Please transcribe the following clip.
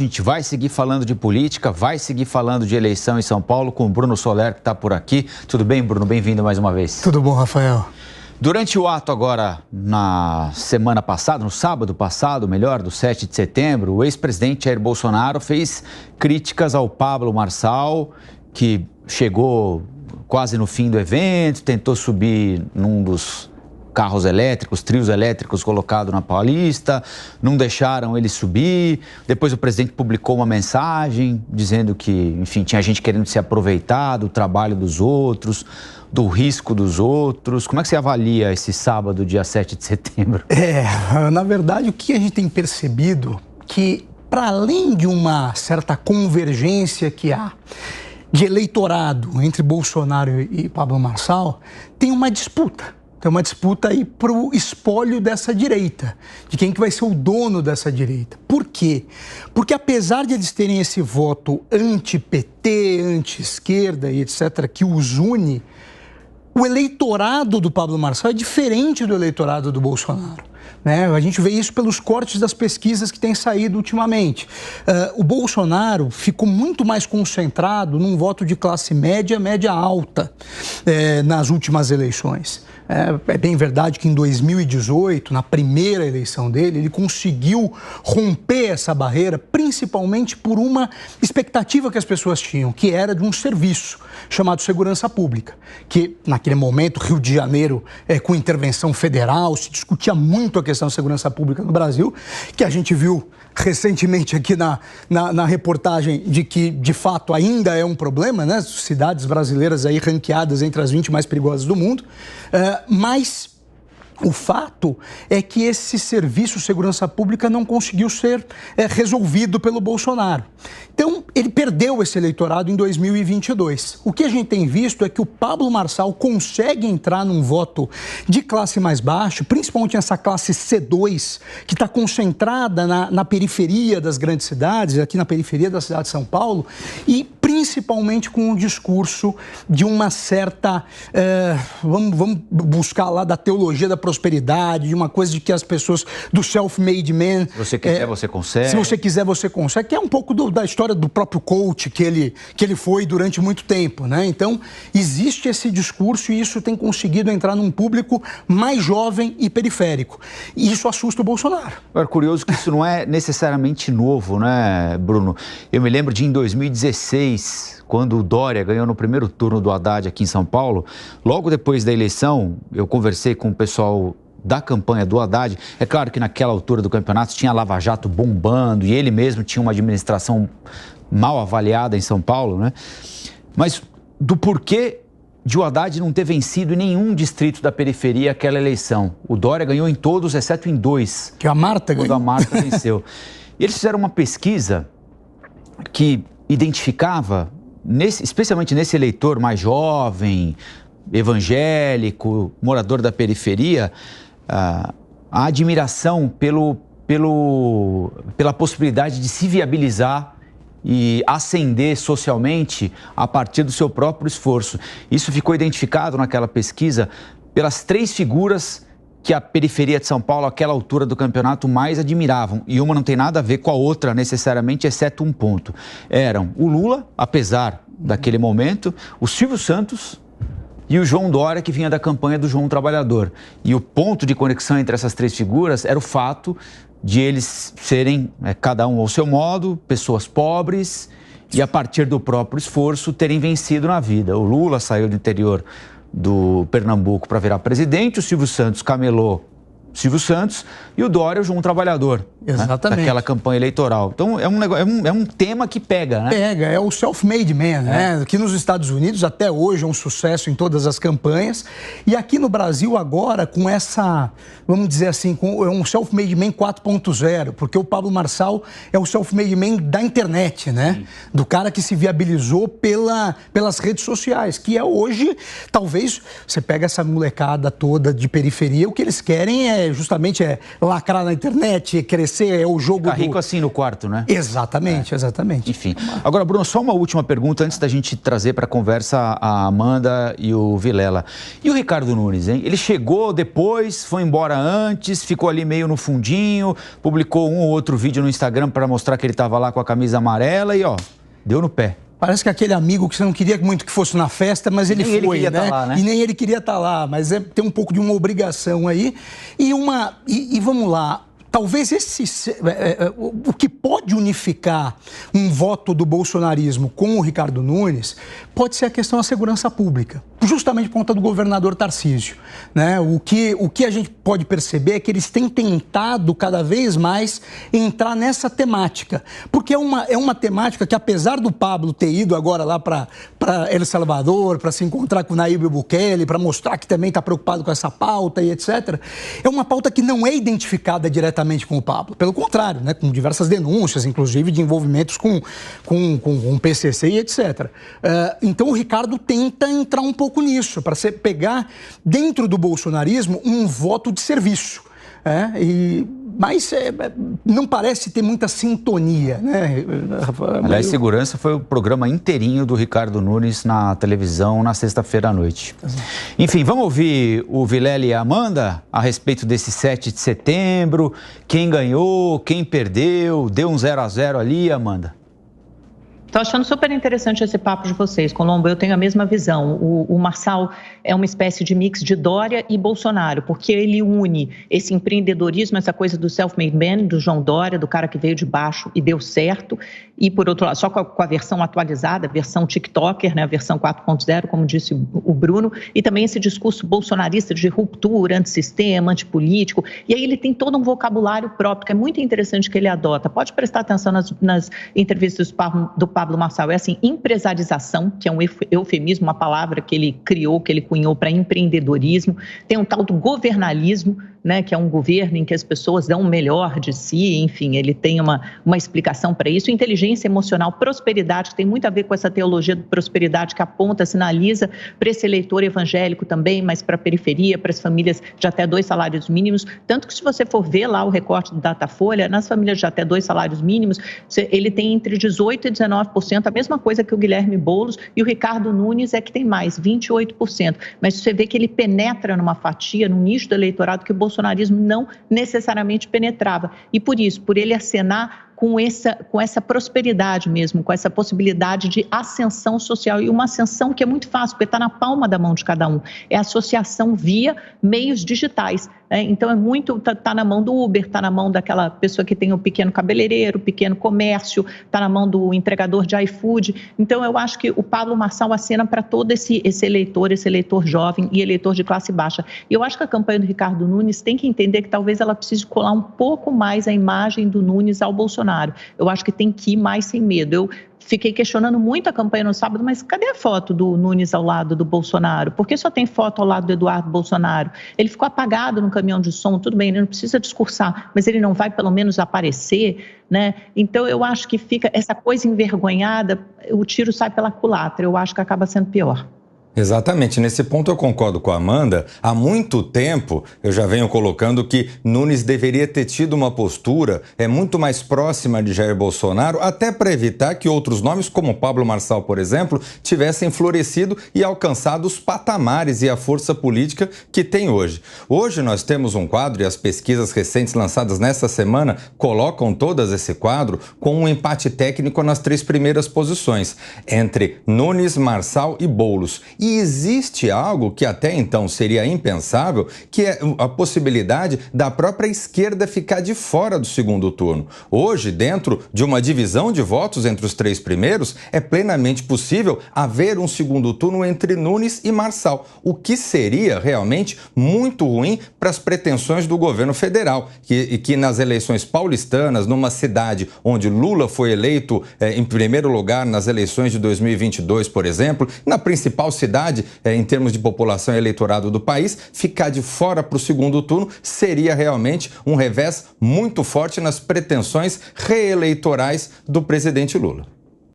A gente vai seguir falando de política, vai seguir falando de eleição em São Paulo com o Bruno Soler, que está por aqui. Tudo bem, Bruno? Bem-vindo mais uma vez. Tudo bom, Rafael. Durante o ato agora, na semana passada, no sábado passado, melhor, do 7 de setembro, o ex-presidente Jair Bolsonaro fez críticas ao Pablo Marçal, que chegou quase no fim do evento, tentou subir num dos carros elétricos, trios elétricos colocados na Paulista, não deixaram ele subir. Depois o presidente publicou uma mensagem dizendo que, enfim, tinha gente querendo se aproveitar do trabalho dos outros, do risco dos outros. Como é que você avalia esse sábado, dia 7 de setembro? Na verdade, o que a gente tem percebido que, para além de uma certa convergência que há de eleitorado entre Bolsonaro e Pablo Marçal, tem uma disputa. Tem uma disputa aí para o espólio dessa direita, de quem que vai ser o dono dessa direita. Por quê? Porque apesar de eles terem esse voto anti-PT, anti-esquerda e etc., que os une, o eleitorado do Pablo Marçal é diferente do eleitorado do Bolsonaro. A gente vê isso pelos cortes das pesquisas que têm saído ultimamente. O Bolsonaro ficou muito mais concentrado num voto de classe média, média alta, nas últimas eleições. É bem verdade que em 2018, na primeira eleição dele, ele conseguiu romper essa barreira, principalmente por uma expectativa que as pessoas tinham, que era de um serviço chamado Segurança Pública, que naquele momento, Rio de Janeiro, com intervenção federal, se discutia muito a questão da segurança pública no Brasil, que a gente viu recentemente aqui na reportagem de que, de fato, ainda é um problema, né? Cidades brasileiras aí ranqueadas entre as 20 mais perigosas do mundo, mas o fato é que esse serviço de segurança pública não conseguiu ser resolvido pelo Bolsonaro. Então, ele perdeu esse eleitorado em 2022. O que a gente tem visto é que o Pablo Marçal consegue entrar num voto de classe mais baixa, principalmente nessa classe C2, que está concentrada na periferia das grandes cidades, aqui na periferia da cidade de São Paulo, e principalmente com um discurso de uma certa, vamos buscar lá da teologia da prosperidade, de uma coisa de que as pessoas do self-made man... Se você quiser, você consegue. Se você quiser, você consegue, que é um pouco da história do próprio coach que ele foi durante muito tempo, né? Então, existe esse discurso e isso tem conseguido entrar num público mais jovem e periférico. E isso assusta o Bolsonaro. É curioso que isso não é necessariamente novo, né, Bruno? Eu me lembro de em 2016, quando o Dória ganhou no primeiro turno do Haddad aqui em São Paulo, logo depois da eleição, eu conversei com o pessoal da campanha do Haddad. É claro que naquela altura do campeonato tinha Lava Jato bombando e ele mesmo tinha uma administração mal avaliada em São Paulo, né? Mas do porquê de o Haddad não ter vencido em nenhum distrito da periferia aquela eleição. O Dória ganhou em todos, exceto em 2. Que a Marta ganhou. Quando a Marta venceu. E eles fizeram uma pesquisa que identificava, especialmente nesse eleitor mais jovem, evangélico, morador da periferia, a admiração pela possibilidade de se viabilizar e ascender socialmente a partir do seu próprio esforço. Isso ficou identificado naquela pesquisa pelas 3 figuras que a periferia de São Paulo, àquela altura do campeonato, mais admiravam. E uma não tem nada a ver com a outra, necessariamente, exceto um ponto. Eram o Lula, apesar daquele momento, o Silvio Santos e o João Dória, que vinha da campanha do João Trabalhador. E o ponto de conexão entre essas 3 figuras era o fato de eles serem, cada um ao seu modo, pessoas pobres e, a partir do próprio esforço, terem vencido na vida. O Lula saiu do interior do Pernambuco para virar presidente, o Silvio Santos camelou Silvio Santos e o Dória, o João Trabalhador. Exatamente. Né? Naquela campanha eleitoral. Então, é um tema que pega, né? Pega, é o self-made man, né? Aqui nos Estados Unidos, até hoje, é um sucesso em todas as campanhas. E aqui no Brasil, agora, com essa, vamos dizer assim, com um self-made man 4.0, porque o Pablo Marçal é o self-made man da internet, né? Sim. Do cara que se viabilizou pelas redes sociais, que é hoje, talvez, você pega essa molecada toda de periferia, o que eles querem é quer justamente lacrar na internet, crescer, é o jogo Ficar rico assim no quarto, né? Exatamente, exatamente. Enfim. Agora, Bruno, só uma última pergunta antes da gente trazer para a conversa a Amanda e o Vilela. E o Ricardo Nunes, hein? Ele chegou depois, foi embora antes, ficou ali meio no fundinho, publicou um ou outro vídeo no Instagram para mostrar que ele estava lá com a camisa amarela e, ó, deu no pé. Parece que aquele amigo que você não queria muito que fosse na festa, mas ele foi, ele né? Lá, né? E nem ele queria estar lá, mas tem um pouco de uma obrigação aí. E vamos lá, talvez o que pode unificar um voto do bolsonarismo com o Ricardo Nunes pode ser a questão da segurança pública, justamente por conta do governador Tarcísio, né? O que a gente pode perceber é que eles têm tentado cada vez mais entrar nessa temática, porque é uma temática que, apesar do Pablo ter ido agora lá para El Salvador, para se encontrar com o Nayib Bukele, para mostrar que também está preocupado com essa pauta e etc., é uma pauta que não é identificada diretamente com o Pablo, pelo contrário, né? Com diversas denúncias, inclusive de envolvimentos com PCC e etc. Então o Ricardo tenta entrar um pouco nisso, para pegar dentro do bolsonarismo um voto de serviço. Mas não parece ter muita sintonia, né? Aliás, segurança foi o programa inteirinho do Ricardo Nunes na televisão na sexta-feira à noite. Enfim, vamos ouvir o Vilela e a Amanda a respeito desse 7 de setembro, quem ganhou, quem perdeu, deu um 0-0 ali, Amanda? Estou achando super interessante esse papo de vocês, Colombo. Eu tenho a mesma visão. O Marçal é uma espécie de mix de Dória e Bolsonaro, porque ele une esse empreendedorismo, essa coisa do self-made man, do João Dória, do cara que veio de baixo e deu certo, e, por outro lado, só com a versão atualizada, a versão TikToker, né, a versão 4.0, como disse o Bruno, e também esse discurso bolsonarista de ruptura, antissistema, antipolítico, e aí ele tem todo um vocabulário próprio, que é muito interessante que ele adota. Pode prestar atenção nas entrevistas do Pablo Marçal, é assim, empresarização, que é um eufemismo, uma palavra que ele criou, que ele cunhou para empreendedorismo, tem um tal do governalismo, né, que é um governo em que as pessoas dão o melhor de si, enfim, ele tem uma explicação para isso. Inteligência emocional, prosperidade, que tem muito a ver com essa teologia de prosperidade que aponta, sinaliza para esse eleitor evangélico também, mas para a periferia, para as famílias de até 2 salários mínimos, tanto que se você for ver lá o recorte do Datafolha, nas famílias de até 2 salários mínimos, ele tem entre 18% e 19%, a mesma coisa que o Guilherme Boulos, e o Ricardo Nunes é que tem mais, 28%. Mas você vê que ele penetra numa fatia, num nicho do eleitorado que o bolsonarismo não necessariamente penetrava. E por isso, por ele acenar com essa prosperidade mesmo, com essa possibilidade de ascensão social, e uma ascensão que é muito fácil, porque está na palma da mão de cada um, é associação via meios digitais, né? Então está na mão do Uber, está na mão daquela pessoa que tem o pequeno cabeleireiro, o pequeno comércio, está na mão do entregador de iFood. Então eu acho que o Pablo Marçal acena para todo esse eleitor jovem e eleitor de classe baixa. E eu acho que a campanha do Ricardo Nunes tem que entender que talvez ela precise colar um pouco mais a imagem do Nunes ao Bolsonaro. Eu acho que tem que ir mais sem medo. Eu fiquei questionando muito a campanha no sábado, mas cadê a foto do Nunes ao lado do Bolsonaro? Por que só tem foto ao lado do Eduardo Bolsonaro? Ele ficou apagado no caminhão de som, tudo bem, ele não precisa discursar, mas ele não vai pelo menos aparecer, né? Então eu acho que fica essa coisa envergonhada, o tiro sai pela culatra, eu acho que acaba sendo pior. Exatamente, nesse ponto eu concordo com a Amanda. Há muito tempo eu já venho colocando que Nunes deveria ter tido uma postura muito mais próxima de Jair Bolsonaro, até para evitar que outros nomes, como Pablo Marçal, por exemplo, tivessem florescido e alcançado os patamares e a força política que tem hoje. Hoje nós temos um quadro, e as pesquisas recentes lançadas nesta semana colocam todas esse quadro com um empate técnico nas 3 primeiras posições, entre Nunes, Marçal e Boulos. E existe algo que até então seria impensável, que é a possibilidade da própria esquerda ficar de fora do segundo turno. Hoje, dentro de uma divisão de votos entre os 3 primeiros, é plenamente possível haver um segundo turno entre Nunes e Marçal, o que seria realmente muito ruim para as pretensões do governo federal, que nas eleições paulistanas, numa cidade onde Lula foi eleito em primeiro lugar nas eleições de 2022, por exemplo, na principal cidade em termos de população e eleitorado do país, ficar de fora para o segundo turno seria realmente um revés muito forte nas pretensões reeleitorais do presidente Lula.